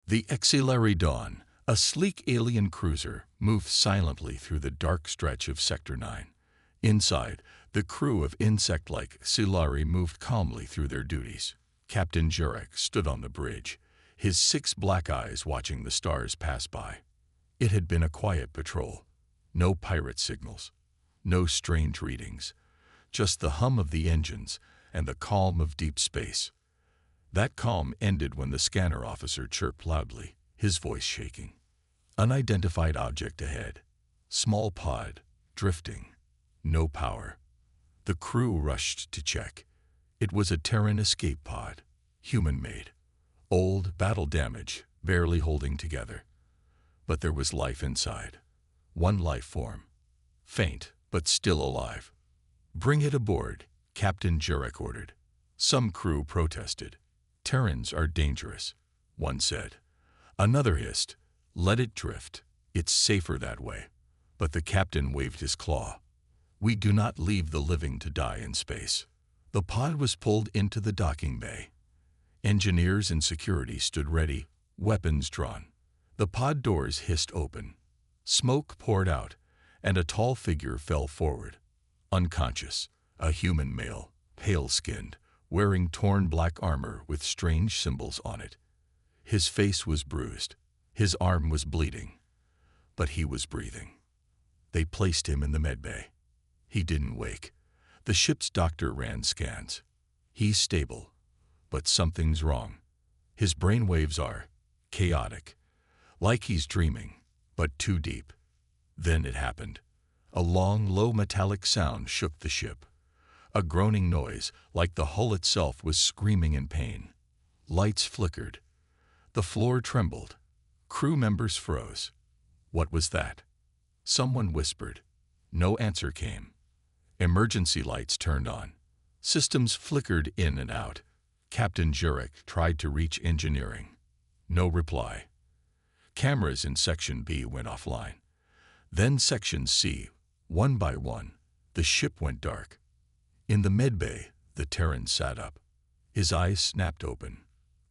The HFY Dawn, a sleek alien cruiser, moved silently through the dark stretch of Sector 9. Inside, the crew of insect-like HFY moved calmly through their duties. Captain Jurek stood on the bridge, his 6 black eyes watching the stars pass by. It had been a quiet patrol. No pirate signals, no strange readings, just the hum of the engines and the calm of deep space. That calm ended when the scanner officer chirped loudly, his voice shaking. Unidentified object ahead. Small pod, drifting. No power. The crew rushed to check. It was a Terran escape pod, human-made. Old, battle damage, barely holding together. But there was life inside. One life form. Faint, but still alive. "Bring it aboard," Captain Jurek ordered. Some crew protested. "Terrans are dangerous," one said. Another hissed, "Let it drift. It's safer that way." But the captain waved his claw. "We do not leave the living to die in space." The pod was pulled into the docking bay. Engineers and security stood ready, weapons drawn. The pod doors hissed open. Smoke poured out, and a tall figure fell forward. Unconscious, a human male, pale-skinned, wearing torn black armor with strange symbols on it. His face was bruised. His arm was bleeding. But he was breathing. They placed him in the medbay. He didn't wake. The ship's doctor ran scans. He's stable, but something's wrong. His brain waves are chaotic, like he's dreaming, but too deep. Then it happened. A long, low metallic sound shook the ship. A groaning noise, like the hull itself was screaming in pain. Lights flickered. The floor trembled. Crew members froze. What was that? Someone whispered. No answer came. Emergency lights turned on. Systems flickered in and out. Captain Jurek tried to reach engineering. No reply. Cameras in Section B went offline. Then Section C, one by one, the ship went dark. In the medbay, the Terran sat up. His eyes snapped open.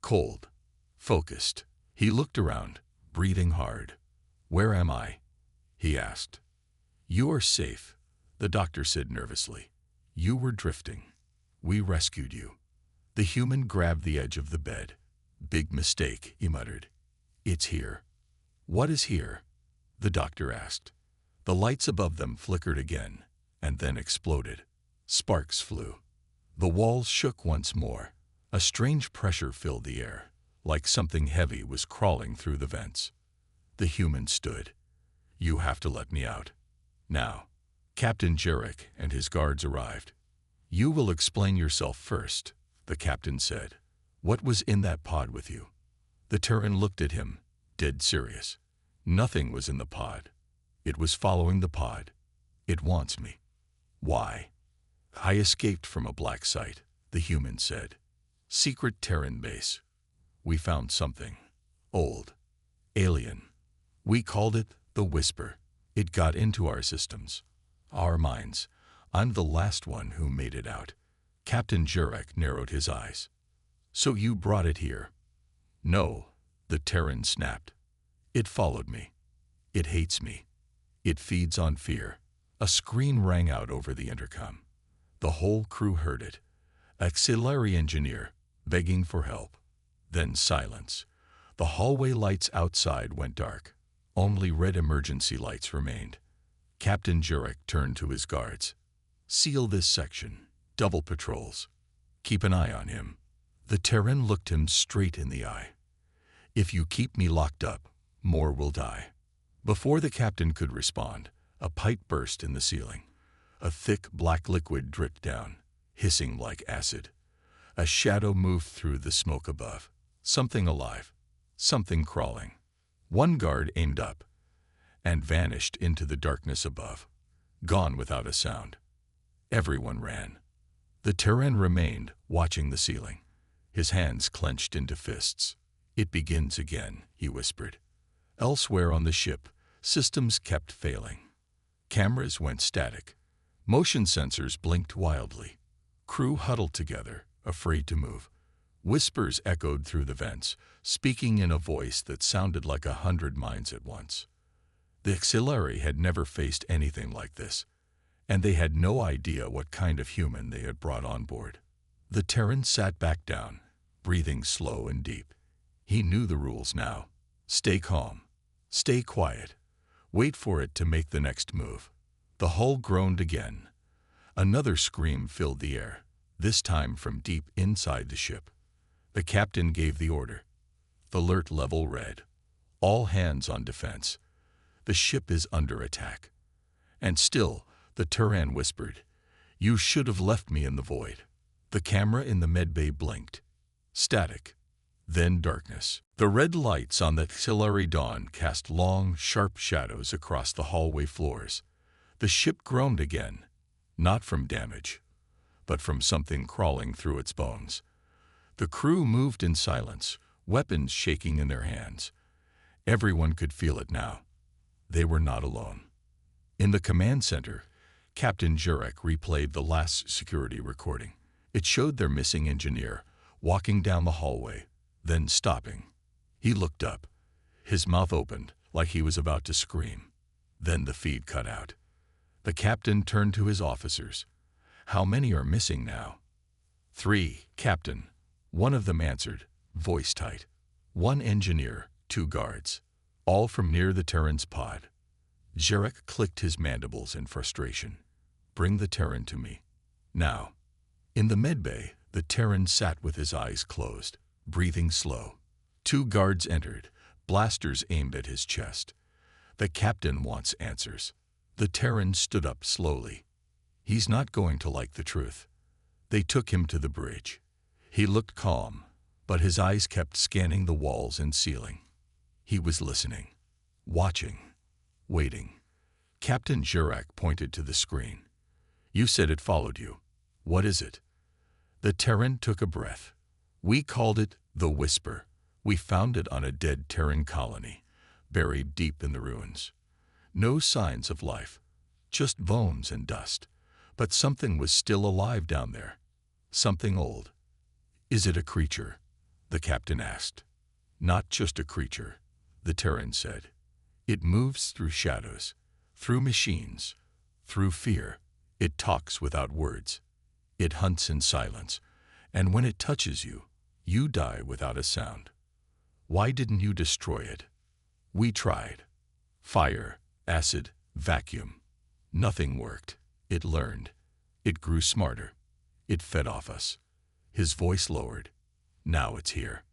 Cold. Focused. He looked around, breathing hard. "Where am I?" he asked. "You are safe," the doctor said nervously. "You were drifting. We rescued you." The human grabbed the edge of the bed. "Big mistake," he muttered. "It's here." "What is here?" the doctor asked. The lights above them flickered again, and then exploded. Sparks flew. The walls shook once more. A strange pressure filled the air, like something heavy was crawling through the vents. The human stood. "You have to let me out. Now." Captain Jurek and his guards arrived. "You will explain yourself first," the captain said. "What was in that pod with you?" The Terran looked at him, dead serious. "Nothing was in the pod. It was following the pod. It wants me." "Why?" "I escaped from a black site," the human said. "Secret Terran base. We found something. Old. Alien. We called it the Whisper. It got into our systems. Our minds. I'm the last one who made it out." Captain Jurek narrowed his eyes. "So you brought it here?" "No," the Terran snapped. "It followed me. It hates me. It feeds on fear." A scream rang out over the intercom. The whole crew heard it. Auxiliary engineer, begging for help. Then silence. The hallway lights outside went dark. Only red emergency lights remained. Captain Jurek turned to his guards. "Seal this section. Double patrols. Keep an eye on him." The Terran looked him straight in the eye. "If you keep me locked up, more will die." Before the captain could respond, a pipe burst in the ceiling. A thick black liquid dripped down, hissing like acid. A shadow moved through the smoke above. Something alive. Something crawling. One guard aimed up and vanished into the darkness above, gone without a sound. Everyone ran. The Terran remained, watching the ceiling, his hands clenched into fists. "It begins again," he whispered. Elsewhere on the ship, systems kept failing. Cameras went static. Motion sensors blinked wildly. Crew huddled together, afraid to move. Whispers echoed through the vents, speaking in a voice that sounded like 100 minds at once. The Xilari had never faced anything like this, and they had no idea what kind of human they had brought on board. The Terran sat back down, breathing slow and deep. He knew the rules now. Stay calm. Stay quiet. Wait for it to make the next move. The hull groaned again. Another scream filled the air, this time from deep inside the ship. The captain gave the order. The alert level read, "All hands on defense. The ship is under attack." And still, the Terran whispered, "You should have left me in the void." The camera in the medbay blinked. Static. Then darkness. The red lights on the Xilari dawn cast long, sharp shadows across the hallway floors. The ship groaned again, not from damage, but from something crawling through its bones. The crew moved in silence, weapons shaking in their hands. Everyone could feel it now. They were not alone. In the command center, Captain Jurek replayed the last security recording. It showed their missing engineer walking down the hallway, then stopping. He looked up. His mouth opened like he was about to scream. Then the feed cut out. The captain turned to his officers. "How many are missing now?" "3, Captain." One of them answered, voice tight. "1 engineer, 2 guards, all from near the Terran's pod." Jurek clicked his mandibles in frustration. "Bring the Terran to me. Now." In the medbay, the Terran sat with his eyes closed, breathing slow. 2 guards entered, blasters aimed at his chest. "The captain wants answers." The Terran stood up slowly. "He's not going to like the truth." They took him to the bridge. He looked calm, but his eyes kept scanning the walls and ceiling. He was listening, watching, waiting. Captain Jurek pointed to the screen. "You said it followed you. What is it?" The Terran took a breath. "We called it the Whisper. We found it on a dead Terran colony, buried deep in the ruins. No signs of life, just bones and dust. But something was still alive down there. Something old." "Is it a creature?" the captain asked. "Not just a creature," the Terran said. "It moves through shadows, through machines, through fear. It talks without words. It hunts in silence, and when it touches you, you die without a sound. Why didn't you destroy it?" "We tried. Fire, acid, vacuum. Nothing worked. It learned. It grew smarter. It fed off us." His voice lowered. "Now it's here."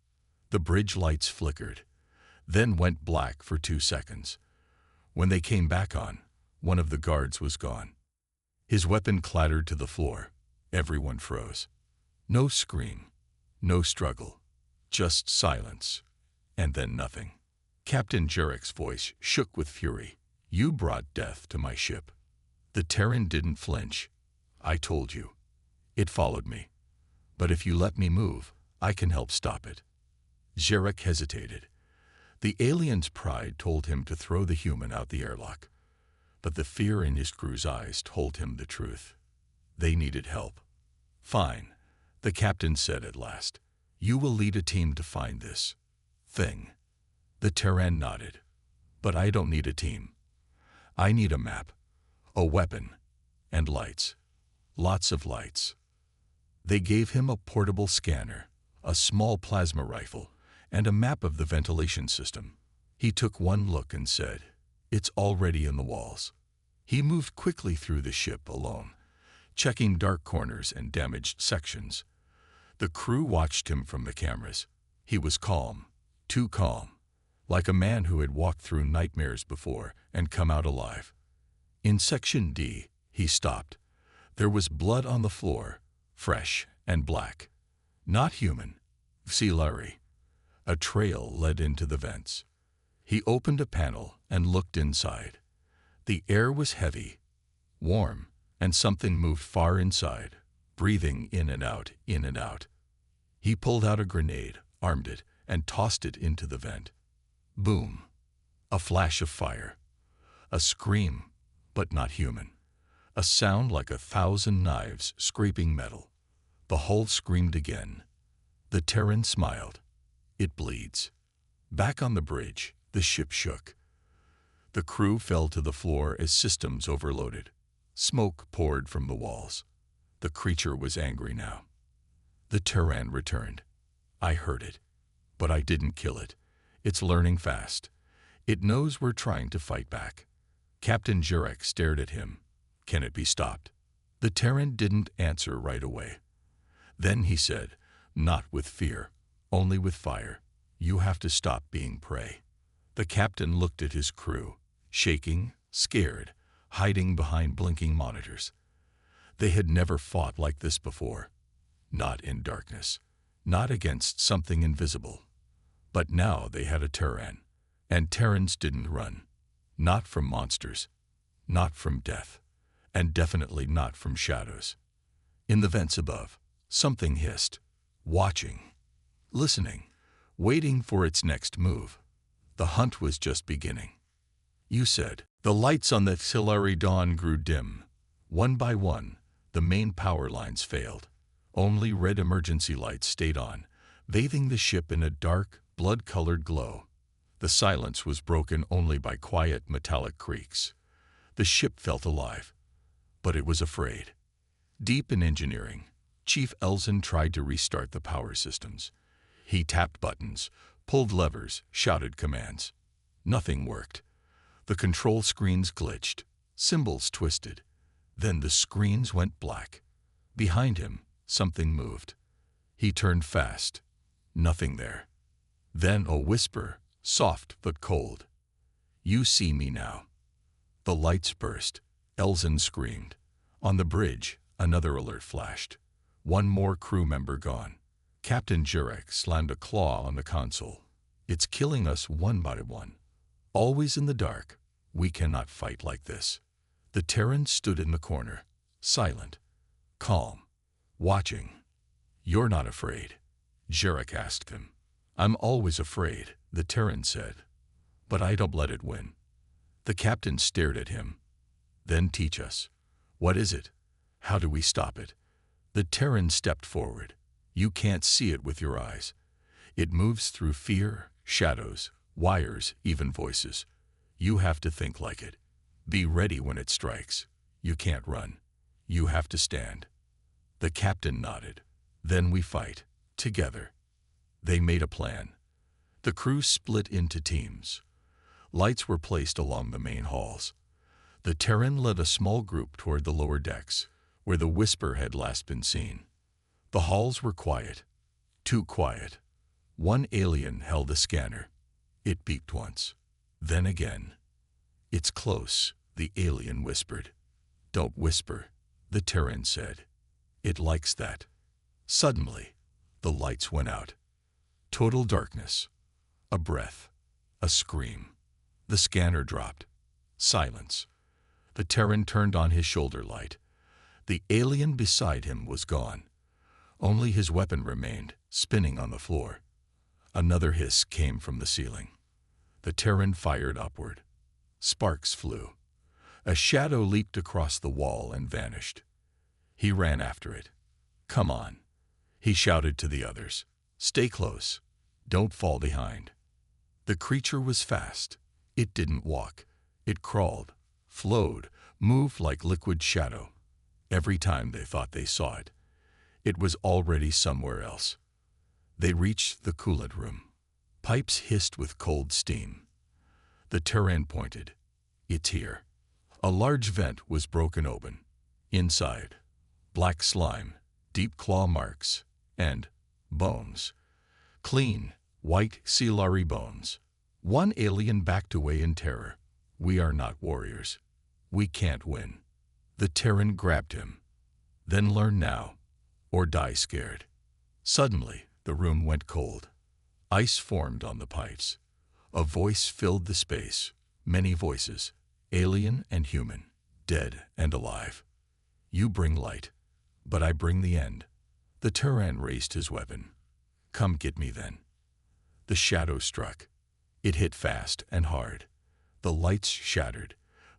The bridge lights flickered, then went black for 2 seconds. When they came back on, one of the guards was gone. His weapon clattered to the floor. Everyone froze. No scream, no struggle, just silence, and then nothing. Captain Jurek's voice shook with fury. "You brought death to my ship." The Terran didn't flinch. "I told you. It followed me. But if you let me move, I can help stop it." Jurek hesitated. The alien's pride told him to throw the human out the airlock, but the fear in his crew's eyes told him the truth. They needed help. "Fine," the captain said at last. "You will lead a team to find this thing." The Terran nodded. "But I don't need a team. I need a map, a weapon, and lights. Lots of lights." They gave him a portable scanner, a small plasma rifle, and a map of the ventilation system. He took one look and said, "It's already in the walls." He moved quickly through the ship alone, checking dark corners and damaged sections. The crew watched him from the cameras. He was calm, too calm, like a man who had walked through nightmares before and come out alive. In Section D, he stopped. There was blood on the floor, fresh and black. Not human, Xilari. A trail led into the vents. He opened a panel and looked inside. The air was heavy, warm, and something moved far inside, breathing in and out, in and out. He pulled out a grenade, armed it, and tossed it into the vent. Boom! A flash of fire. A scream, but not human. A sound like 1,000 knives scraping metal. The hull screamed again. The Terran smiled. It bleeds. Back on the bridge, the ship shook. The crew fell to the floor as systems overloaded. Smoke poured from the walls. The creature was angry now. The Terran returned. I heard it, but I didn't kill it. It's learning fast. It knows we're trying to fight back. Captain Jurek stared at him. Can it be stopped? The Terran didn't answer right away. Then he said, not with fear, only with fire. You have to stop being prey. The captain looked at his crew, shaking, scared, hiding behind blinking monitors. They had never fought like this before. Not in darkness, not against something invisible. But now they had a Terran, and Terrans didn't run. Not from monsters, not from death, and definitely not from shadows. In the vents above, something hissed, watching, listening, waiting for its next move. The hunt was just beginning. You said. The lights on the Silari dawn grew dim. One by one, the main power lines failed. Only red emergency lights stayed on, bathing the ship in a dark, blood-colored glow. The silence was broken only by quiet metallic creaks. The ship felt alive, but it was afraid. Deep in engineering, Chief Elzen tried to restart the power systems. He tapped buttons, pulled levers, shouted commands. Nothing worked. The control screens glitched, symbols twisted. Then the screens went black. Behind him, something moved. He turned fast. Nothing there. Then a whisper, soft but cold. You see me now. The lights burst. Elzen screamed. On the bridge, another alert flashed. One more crew member gone. Captain Jurek slammed a claw on the console. It's killing us one by one. Always in the dark. We cannot fight like this. The Terran stood in the corner, silent, calm, watching. You're not afraid? Jurek asked him. I'm always afraid, the Terran said. But I don't let it win. The captain stared at him. Then teach us. What is it? How do we stop it? The Terran stepped forward. You can't see it with your eyes. It moves through fear, shadows, wires, even voices. You have to think like it. Be ready when it strikes. You can't run. You have to stand. The captain nodded. Then we fight, together. They made a plan. The crew split into teams. Lights were placed along the main halls. The Terran led a small group toward the lower decks, where the whisper had last been seen. The halls were quiet. Too quiet. One alien held a scanner. It beeped once. Then again. It's close, the alien whispered. Don't whisper, the Terran said. It likes that. Suddenly, the lights went out. Total darkness. A breath. A scream. The scanner dropped. Silence. The Terran turned on his shoulder light. The alien beside him was gone. Only his weapon remained, spinning on the floor. Another hiss came from the ceiling. The Terran fired upward. Sparks flew. A shadow leaped across the wall and vanished. He ran after it. Come on, he shouted to the others. Stay close. Don't fall behind. The creature was fast. It didn't walk. It crawled, flowed, moved like liquid shadow. Every time they thought they saw it, it was already somewhere else. They reached the coolant room. Pipes hissed with cold steam. The Terran pointed. It's here. A large vent was broken open. Inside, black slime, deep claw marks, and bones. Clean, white Silari bones. One alien backed away in terror. We are not warriors. We can't win. The Terran grabbed him. Then learn now, or die scared. Suddenly, the room went cold. Ice formed on the pipes. A voice filled the space. Many voices, alien and human, dead and alive. You bring light, but I bring the end. The Terran raised his weapon. Come get me then. The shadow struck. It hit fast and hard. The lights shattered.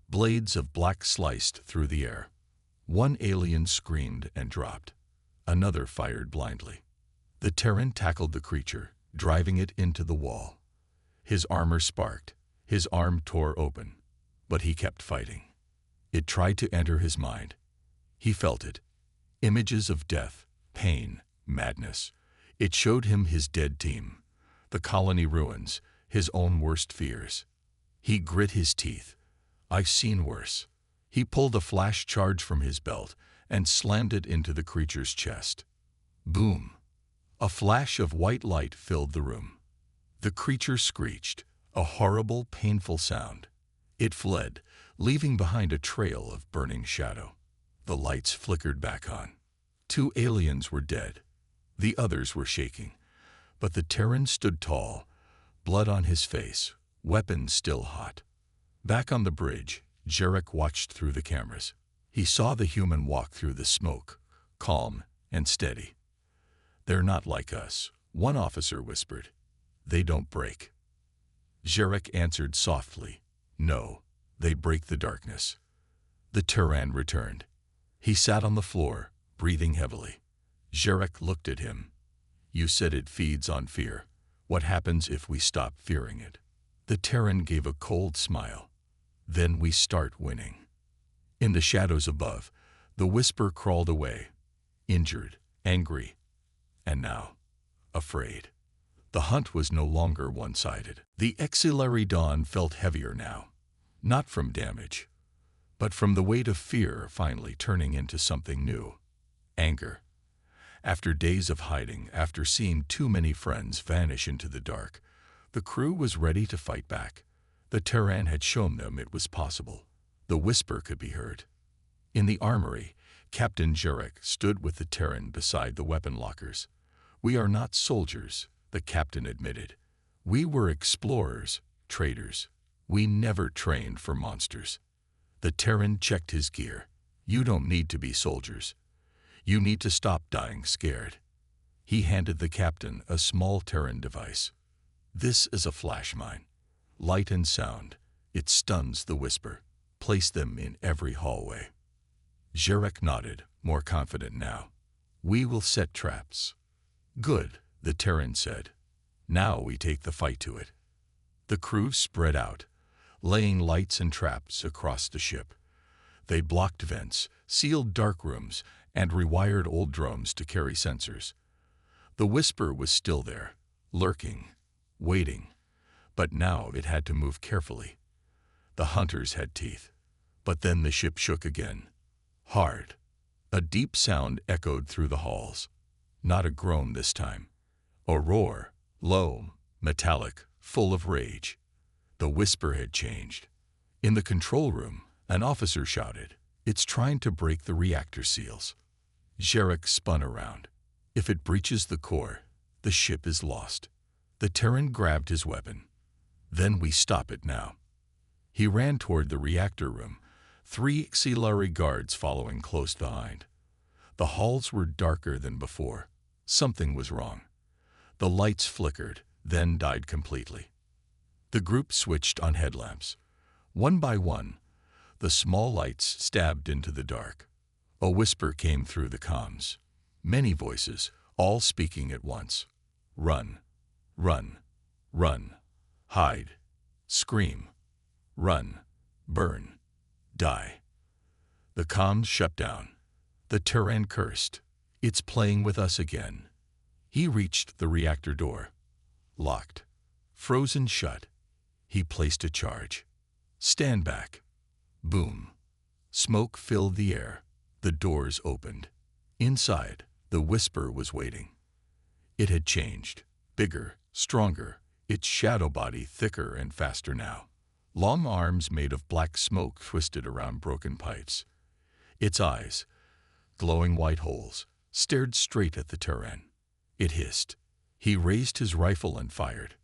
Blades of black sliced through the air. One alien screamed and dropped. Another fired blindly. The Terran tackled the creature, driving it into the wall. His armor sparked, his arm tore open, but he kept fighting. It tried to enter his mind. He felt it. Images of death, pain, madness. It showed him his dead team, the colony ruins, his own worst fears. He grit his teeth. I've seen worse. He pulled a flash charge from his belt and slammed it into the creature's chest. Boom! A flash of white light filled the room. The creature screeched, a horrible, painful sound. It fled, leaving behind a trail of burning shadow. The lights flickered back on. 2 aliens were dead. The others were shaking. But the Terran stood tall, blood on his face, weapons still hot. Back on the bridge, Jarek watched through the cameras. He saw the human walk through the smoke, calm and steady. "They're not like us," one officer whispered. "They don't break." Jarek answered softly, "No, they break the darkness." The Terran returned. He sat on the floor, breathing heavily. Jarek looked at him. "You said it feeds on fear. What happens if we stop fearing it?" The Terran gave a cold smile. "Then we start winning." In the shadows above, the Whisper crawled away, injured, angry, and now afraid. The hunt was no longer one-sided. The auxiliary dawn felt heavier now, not from damage, but from the weight of fear finally turning into something new. Anger. After days of hiding, after seeing too many friends vanish into the dark, the crew was ready to fight back. The Terran had shown them it was possible. The Whisper could be heard. In the armory, Captain Jarek stood with the Terran beside the weapon lockers. "We are not soldiers," the captain admitted. "We were explorers, traders. We never trained for monsters." The Terran checked his gear. "You don't need to be soldiers. You need to stop dying scared." He handed the captain a small Terran device. "This is a flash mine. Light and sound. It stuns the Whisper. Place them in every hallway." Jarek nodded, more confident now. "We will set traps." "Good," the Terran said. "Now we take the fight to it." The crew spread out, laying lights and traps across the ship. They blocked vents, sealed dark rooms, and rewired old drones to carry sensors. The Whisper was still there, lurking, waiting, but now it had to move carefully. The hunters had teeth. But then the ship shook again. Hard. A deep sound echoed through the halls. Not a groan this time. A roar, low, metallic, full of rage. The Whisper had changed. In the control room, an officer shouted, "It's trying to break the reactor seals." Jarek spun around. If it breaches the core, the ship is lost. The Terran grabbed his weapon. "Then we stop it now." He ran toward the reactor room, 3 auxiliary guards following close behind. The halls were darker than before. Something was wrong. The lights flickered, then died completely. The group switched on headlamps. One by one, the small lights stabbed into the dark. A whisper came through the comms. Many voices, all speaking at once. "Run, run, run, hide, scream, run, burn, die." The comms shut down. The Terran cursed. "It's playing with us again." He reached the reactor door. Locked. Frozen shut. He placed a charge. "Stand back." Boom. Smoke filled the air. The doors opened. Inside, the Whisper was waiting. It had changed. Bigger, stronger, its shadow body thicker and faster now. Long arms made of black smoke twisted around broken pipes. Its eyes, glowing white holes, stared straight at the Terran. It hissed. He raised his rifle and fired.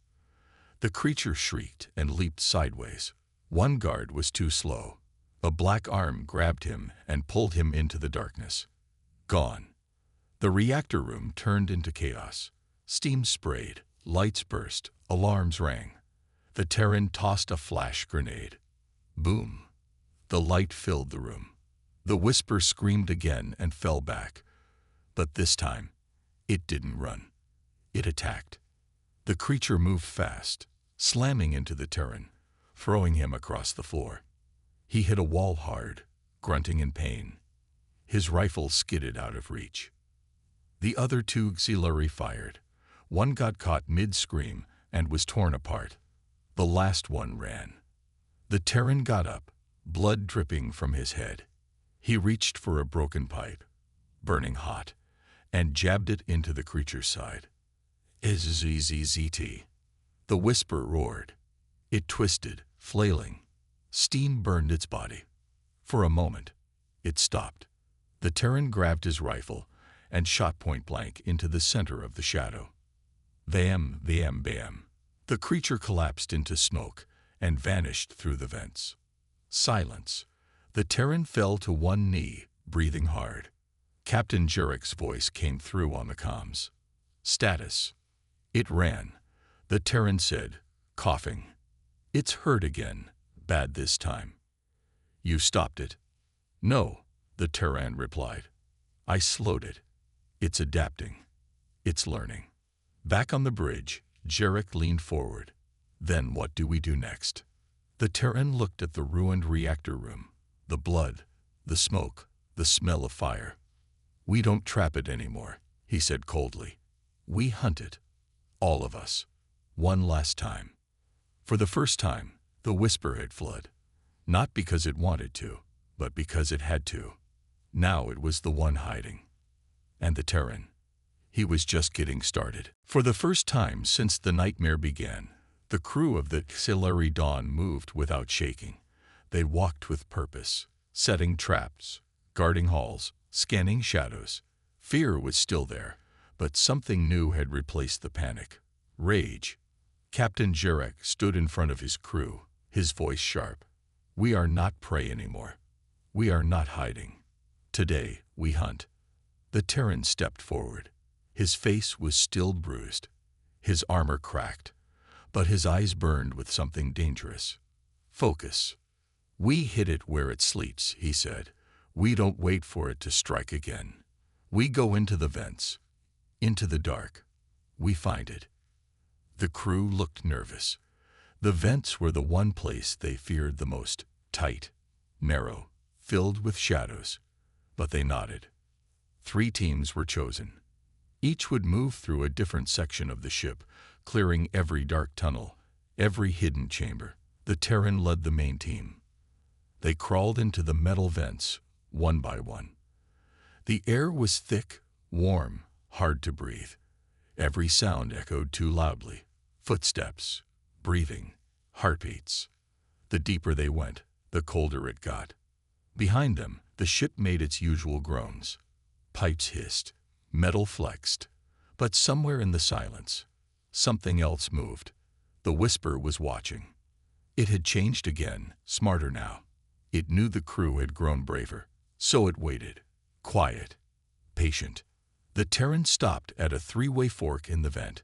The creature shrieked and leaped sideways. One guard was too slow. A black arm grabbed him and pulled him into the darkness. Gone. The reactor room turned into chaos. Steam sprayed, lights burst, alarms rang. The Terran tossed a flash grenade. Boom. The light filled the room. The Whisper screamed again and fell back. But this time, it didn't run. It attacked. The creature moved fast, slamming into the Terran, throwing him across the floor. He hit a wall hard, grunting in pain. His rifle skidded out of reach. The other two auxiliary fired. One got caught mid-scream and was torn apart. The last one ran. The Terran got up, blood dripping from his head. He reached for a broken pipe, burning hot, and jabbed it into the creature's side. "Zzzt." The whisper roared. It twisted, flailing. Steam burned its body. For a moment, it stopped. The Terran grabbed his rifle and shot point blank into the center of the shadow. Bam, bam, bam. The creature collapsed into smoke and vanished through the vents. Silence. The Terran fell to one knee, breathing hard. Captain Jarek's voice came through on the comms. "Status." It ran. The Terran said, coughing. "It's hurt again. Bad this time." "You stopped it?" "No," the Terran replied. "I slowed it. It's adapting. It's learning." Back on the bridge, Jarek leaned forward. "Then what do we do next?" The Terran looked at the ruined reactor room. The blood, the smoke, the smell of fire. "We don't trap it anymore," he said coldly. "We hunt it. All of us. One last time." For the first time, the whisper had fled. Not because it wanted to, but because it had to. Now it was the one hiding. And the Terran. He was just getting started. For the first time since the nightmare began, the crew of the auxiliary Dawn moved without shaking. They walked with purpose, setting traps, guarding halls, scanning shadows. Fear was still there, but something new had replaced the panic. Rage. Captain Jarek stood in front of his crew, his voice sharp. "We are not prey anymore. We are not hiding. Today, we hunt." The Terran stepped forward. His face was still bruised. His armor cracked, but his eyes burned with something dangerous. "Focus. We hit it where it sleeps," he said. "We don't wait for it to strike again. We go into the vents, into the dark. We find it." The crew looked nervous. The vents were the one place they feared the most. Tight, narrow, filled with shadows. But they nodded. 3 teams were chosen. Each would move through a different section of the ship, clearing every dark tunnel, every hidden chamber. The Terran led the main team. They crawled into the metal vents, one by one. The air was thick, warm, hard to breathe. Every sound echoed too loudly. Footsteps, breathing, heartbeats. The deeper they went, the colder it got. Behind them, the ship made its usual groans. Pipes hissed, metal flexed. But somewhere in the silence, something else moved. The whisper was watching. It had changed again, smarter now. It knew the crew had grown braver, so it waited, quiet, patient. The Terran stopped at a 3-way fork in the vent.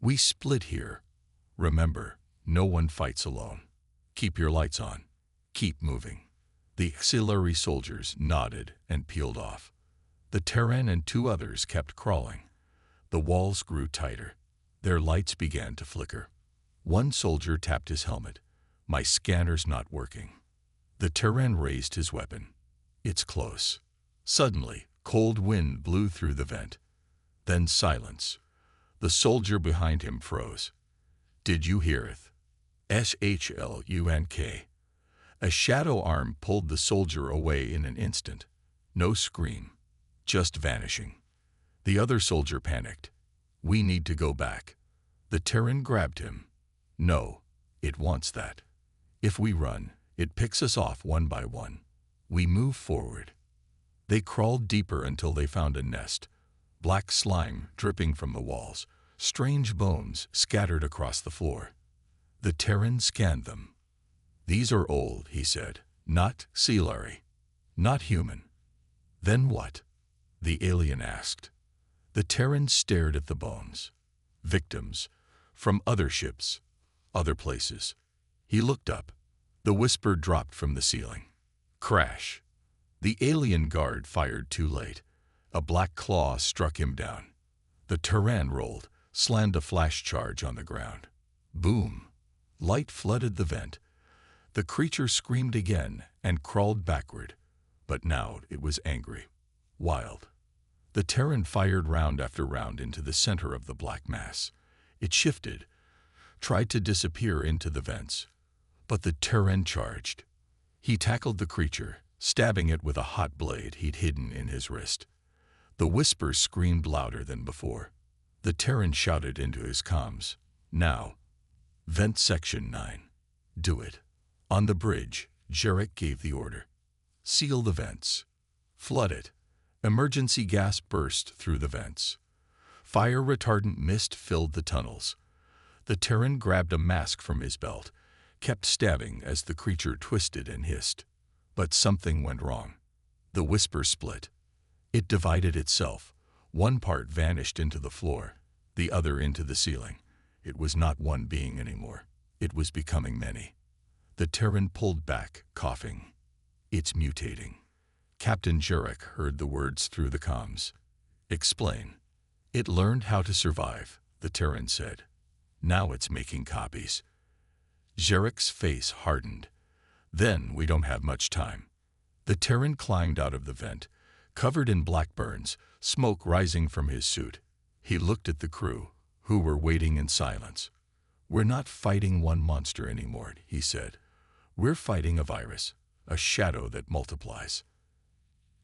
"We split here. Remember, no one fights alone. Keep your lights on. Keep moving." The auxiliary soldiers nodded and peeled off. The Terran and 2 others kept crawling. The walls grew tighter. Their lights began to flicker. One soldier tapped his helmet. "My scanner's not working." The Terran raised his weapon. "It's close." Suddenly, cold wind blew through the vent. Then silence. The soldier behind him froze. "Did you hear it?" "SHLUNK." A shadow arm pulled the soldier away in an instant. No scream, just vanishing. The other soldier panicked. "We need to go back." The Terran grabbed him. "No, it wants that. If we run, it picks us off one by one. We move forward." They crawled deeper until they found a nest. Black slime dripping from the walls, strange bones scattered across the floor. The Terran scanned them. "These are old," he said. "Not Sealari. Not human." "Then what?" the alien asked. The Terran stared at the bones. Victims. From other ships. Other places. He looked up. The whisper dropped from the ceiling. Crash. The alien guard fired too late. A black claw struck him down. The Terran rolled, slammed a flash charge on the ground. Boom! Light flooded the vent. The creature screamed again and crawled backward, but now it was angry, wild. The Terran fired round after round into the center of the black mass. It shifted, tried to disappear into the vents, but the Terran charged. He tackled the creature, stabbing it with a hot blade he'd hidden in his wrist. The whisper screamed louder than before. The Terran shouted into his comms, "Now, vent section 9. Do it." On the bridge, Jarek gave the order. "Seal the vents. Flood it." Emergency gas burst through the vents. Fire retardant mist filled the tunnels. The Terran grabbed a mask from his belt, kept stabbing as the creature twisted and hissed. But something went wrong. The whisper split. It divided itself. One part vanished into the floor, the other into the ceiling. It was not one being anymore. It was becoming many. The Terran pulled back, coughing. "It's mutating." Captain Jarek heard the words through the comms. "Explain." "It learned how to survive," the Terran said. "Now it's making copies." Jarek's face hardened. "Then we don't have much time." The Terran climbed out of the vent, covered in black burns, smoke rising from his suit. He looked at the crew, who were waiting in silence. "We're not fighting one monster anymore," he said. "We're fighting a virus, a shadow that multiplies."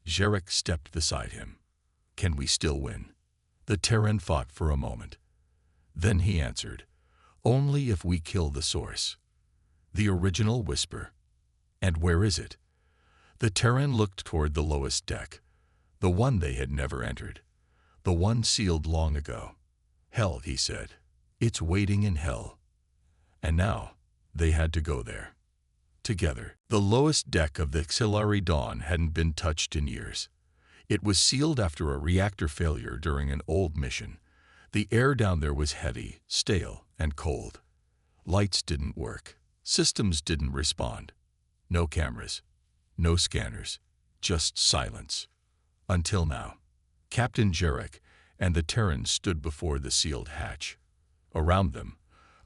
Jarek stepped beside him. "Can we still win?" The Terran thought for a moment. Then he answered, "Only if we kill the source." The original whisper. "And where is it?" The Terran looked toward the lowest deck, the one they had never entered, the one sealed long ago. "Hell," he said. "It's waiting in hell." And now they had to go there. Together. The lowest deck of the Xilari Dawn hadn't been touched in years. It was sealed after a reactor failure during an old mission. The air down there was heavy, stale, and cold. Lights didn't work. Systems didn't respond. No cameras. No scanners. Just silence. Until now. Captain Jarek and the Terran stood before the sealed hatch. Around them,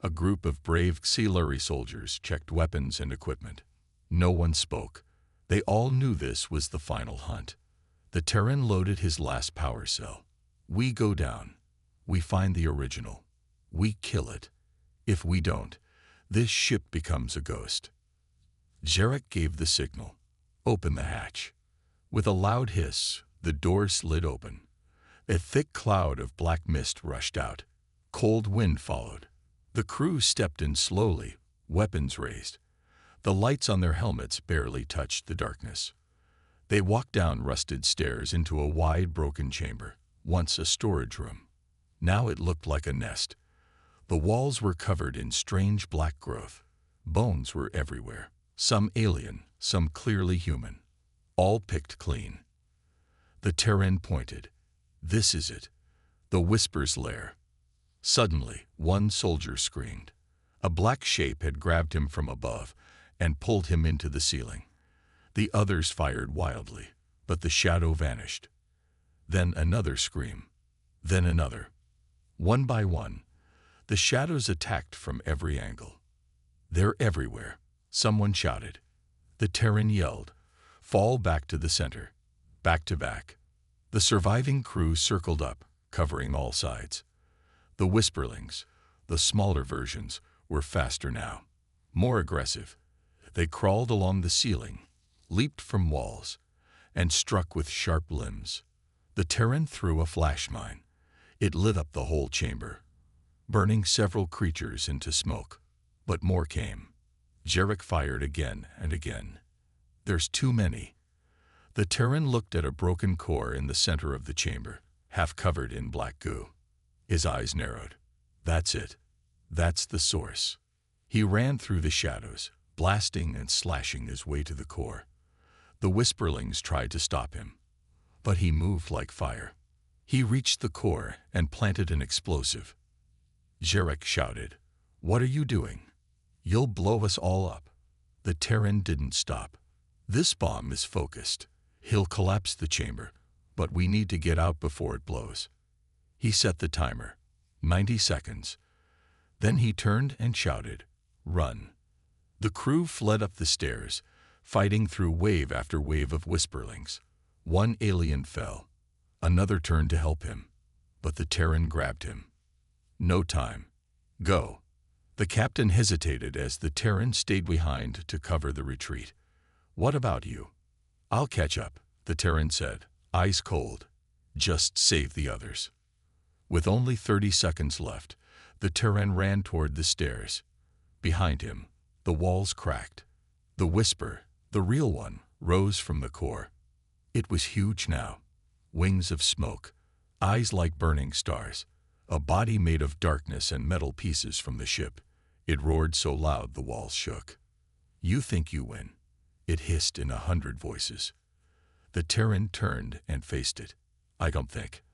a group of brave Xilari soldiers checked weapons and equipment. No one spoke. They all knew this was the final hunt. The Terran loaded his last power cell. "We go down. We find the original. We kill it. If we don't, this ship becomes a ghost." Jarek gave the signal. "Open the hatch." With a loud hiss, the door slid open. A thick cloud of black mist rushed out. Cold wind followed. The crew stepped in slowly, weapons raised. The lights on their helmets barely touched the darkness. They walked down rusted stairs into a wide, broken chamber, once a storage room. Now it looked like a nest. The walls were covered in strange black growth. Bones were everywhere, some alien, some clearly human, all picked clean. The Terran pointed. "This is it, the Whisper's lair." Suddenly, one soldier screamed. A black shape had grabbed him from above and pulled him into the ceiling. The others fired wildly, but the shadow vanished. Then another scream. Then another. One by one, the shadows attacked from every angle. "They're everywhere," someone shouted. The Terran yelled, "Fall back to the center." Back to back. The surviving crew circled up, covering all sides. The Whisperlings, the smaller versions, were faster now, more aggressive. They crawled along the ceiling, leaped from walls, and struck with sharp limbs. The Terran threw a flash mine. It lit up the whole chamber, burning several creatures into smoke. But more came. Jarek fired again and again. "There's too many." The Terran looked at a broken core in the center of the chamber, half covered in black goo. His eyes narrowed. "That's it. That's the source." He ran through the shadows, blasting and slashing his way to the core. The Whisperlings tried to stop him, but he moved like fire. He reached the core and planted an explosive. Jarek shouted, "What are you doing? You'll blow us all up." The Terran didn't stop. "This bomb is focused. He'll collapse the chamber, but we need to get out before it blows." He set the timer. 90 seconds. Then he turned and shouted, "Run!" The crew fled up the stairs, fighting through wave after wave of whisperlings. One alien fell. Another turned to help him, but the Terran grabbed him. "No time. Go." The captain hesitated as the Terran stayed behind to cover the retreat. "What about you?" "I'll catch up," the Terran said, eyes cold. "Just save the others." With only 30 seconds left, the Terran ran toward the stairs. Behind him, the walls cracked. The whisper, the real one, rose from the core. It was huge now. Wings of smoke, eyes like burning stars, a body made of darkness and metal pieces from the ship. It roared so loud the walls shook. "You think you win," it hissed in 100 voices. The Terran turned and faced it. "I don't think.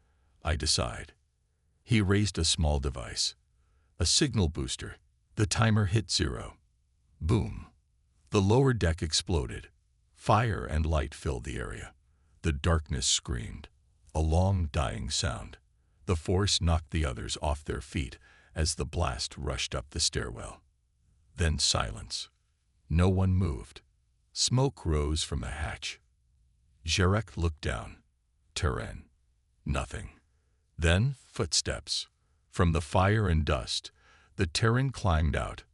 I decide." He raised a small device. A signal booster. The timer hit 0. Boom. The lower deck exploded. Fire and light filled the area. The darkness screamed. A long, dying sound. The force knocked the others off their feet as the blast rushed up the stairwell. Then silence. No one moved. Smoke rose from the hatch. Jarek looked down. Terran. Nothing. Then footsteps. From the fire and dust, the Terran climbed out,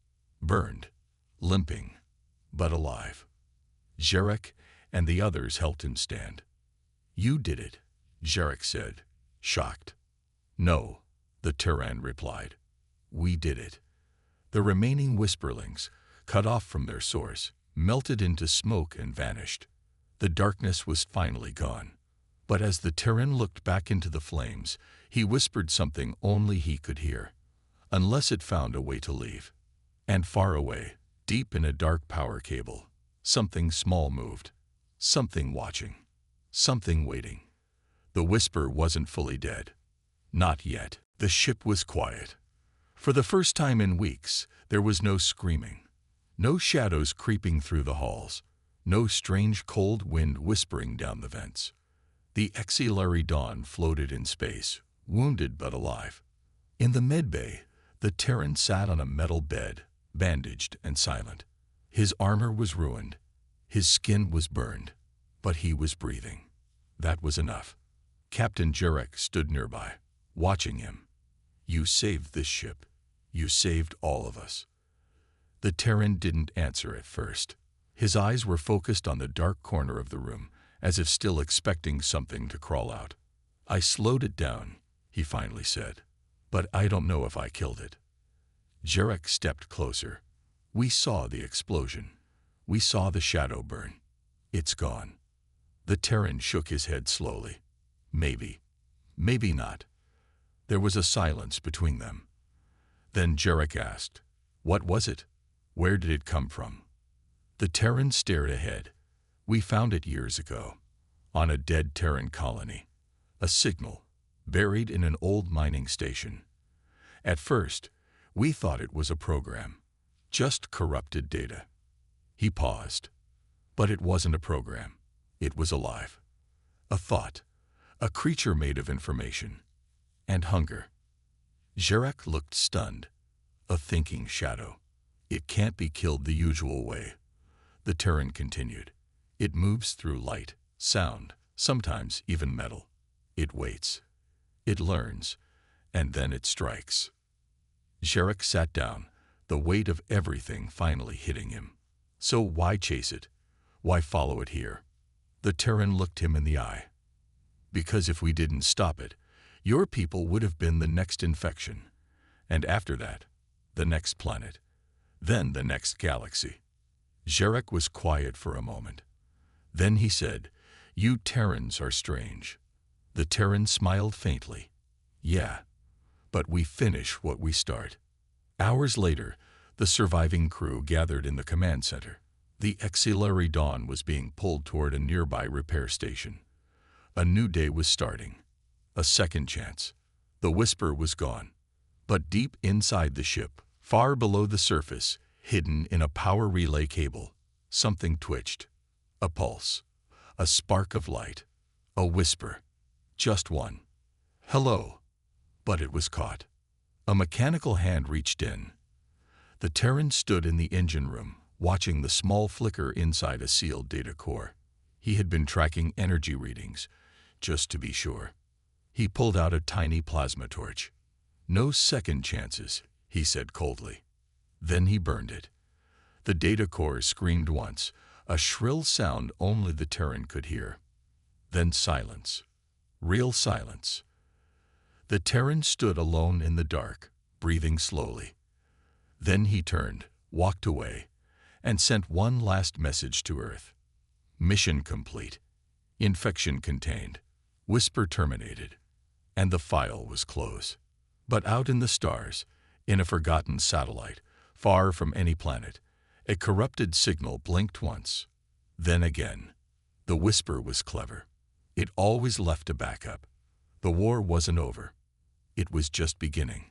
burned, limping, but alive. Jarek and the others helped him stand. "You did it," Jarek said, shocked. "No," the Terran replied. "We did it." The remaining whisperlings, cut off from their source, melted into smoke and vanished. The darkness was finally gone. But as the Terran looked back into the flames, he whispered something only he could hear. Unless it found a way to leave. And far away, deep in a dark power cable, something small moved. Something watching. Something waiting. The whisper wasn't fully dead. Not yet. The ship was quiet. For the first time in weeks, there was no screaming. No shadows creeping through the halls. No strange cold wind whispering down the vents. The auxiliary dawn floated in space, wounded but alive. In the medbay, the Terran sat on a metal bed, bandaged and silent. His armor was ruined. His skin was burned. But he was breathing. That was enough. Captain Jarek stood nearby, watching him. "You saved this ship. You saved all of us." The Terran didn't answer at first. His eyes were focused on the dark corner of the room, as if still expecting something to crawl out. "I slowed it down," he finally said, "but I don't know if I killed it." Jarek stepped closer. "We saw the explosion. We saw the shadow burn. It's gone." The Terran shook his head slowly. "Maybe. Maybe not." There was a silence between them. Then Jarek asked, "What was it? Where did it come from?" The Terran stared ahead. "We found it years ago, on a dead Terran colony. A signal, buried in an old mining station. At first, we thought it was a program, just corrupted data." He paused. But it wasn't a program. It was alive. A thought, a creature made of information and hunger. Jarek looked stunned. "A thinking shadow. It can't be killed the usual way." The Terran continued. "It moves through light, sound, sometimes even metal. It waits. It learns, and then it strikes." Jarek sat down, the weight of everything finally hitting him. "So why chase it? Why follow it here?" The Terran looked him in the eye. "Because if we didn't stop it, your people would have been the next infection. And after that, the next planet. Then the next galaxy." Jarek was quiet for a moment. Then he said, "You Terrans are strange." The Terran smiled faintly. "Yeah, but we finish what we start." Hours later, the surviving crew gathered in the command center. The auxiliary dawn was being pulled toward a nearby repair station. A new day was starting. A second chance. The whisper was gone. But deep inside the ship, far below the surface, hidden in a power relay cable, something twitched. A pulse. A spark of light. A whisper. Just one. "Hello." But it was caught. A mechanical hand reached in. The Terran stood in the engine room, watching the small flicker inside a sealed data core. He had been tracking energy readings, just to be sure. He pulled out a tiny plasma torch. "No second chances," he said coldly. Then he burned it. The data core screamed once, a shrill sound only the Terran could hear. Then silence. Real silence. The Terran stood alone in the dark, breathing slowly. Then he turned, walked away, and sent one last message to Earth. Mission complete. Infection contained. Whisper terminated. And the file was closed. But out in the stars, in a forgotten satellite, far from any planet, a corrupted signal blinked once. Then again. The whisper was clever. It always left a backup. The war wasn't over. It was just beginning.